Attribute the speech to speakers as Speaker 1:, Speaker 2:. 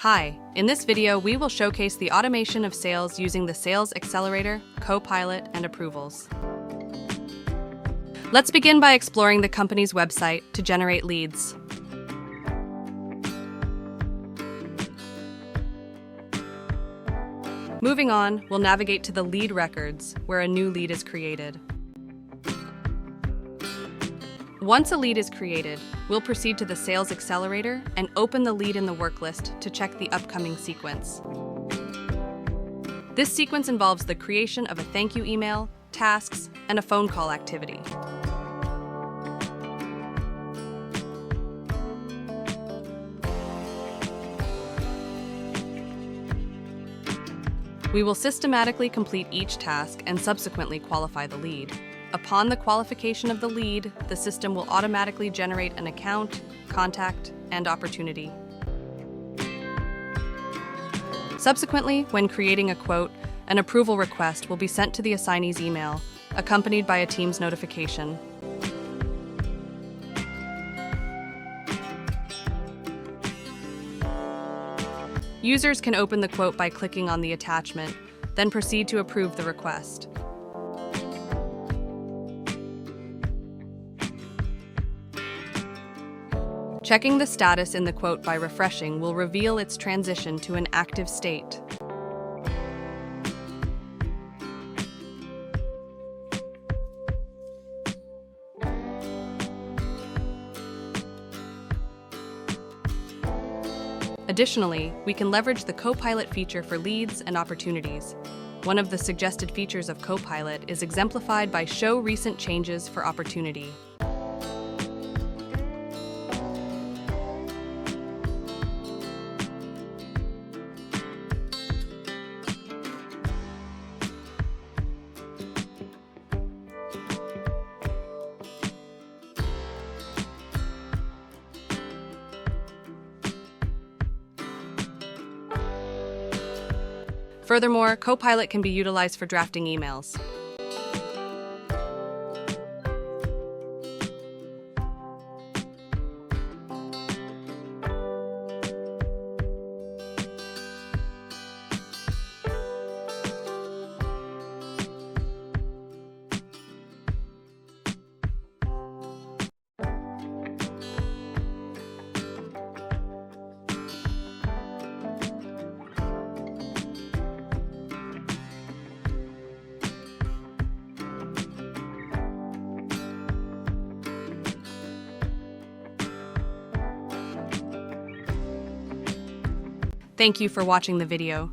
Speaker 1: Hi, in this video we will showcase the automation of sales using the Sales Accelerator, Copilot, and Approvals. Let's begin by exploring the company's website to generate leads. Moving on, we'll navigate to the lead records, where a new lead is created. Once a lead is created, we'll proceed to the Sales Accelerator and open the lead in the work list to check the upcoming sequence. This sequence involves the creation of a thank you email, tasks, and a phone call activity. We will systematically complete each task and subsequently qualify the lead. Upon the qualification of the lead, the system will automatically generate an account, contact, and opportunity. Subsequently, when creating a quote, an approval request will be sent to the assignee's email, accompanied by a Teams notification. Users can open the quote by clicking on the attachment, then proceed to approve the request. Checking the status in the quote by refreshing will reveal its transition to an active state. Additionally, we can leverage the Copilot feature for leads and opportunities. One of the suggested features of Copilot is exemplified by Show Recent Changes for Opportunity. Furthermore, Copilot can be utilized for drafting emails. Thank you for watching the video.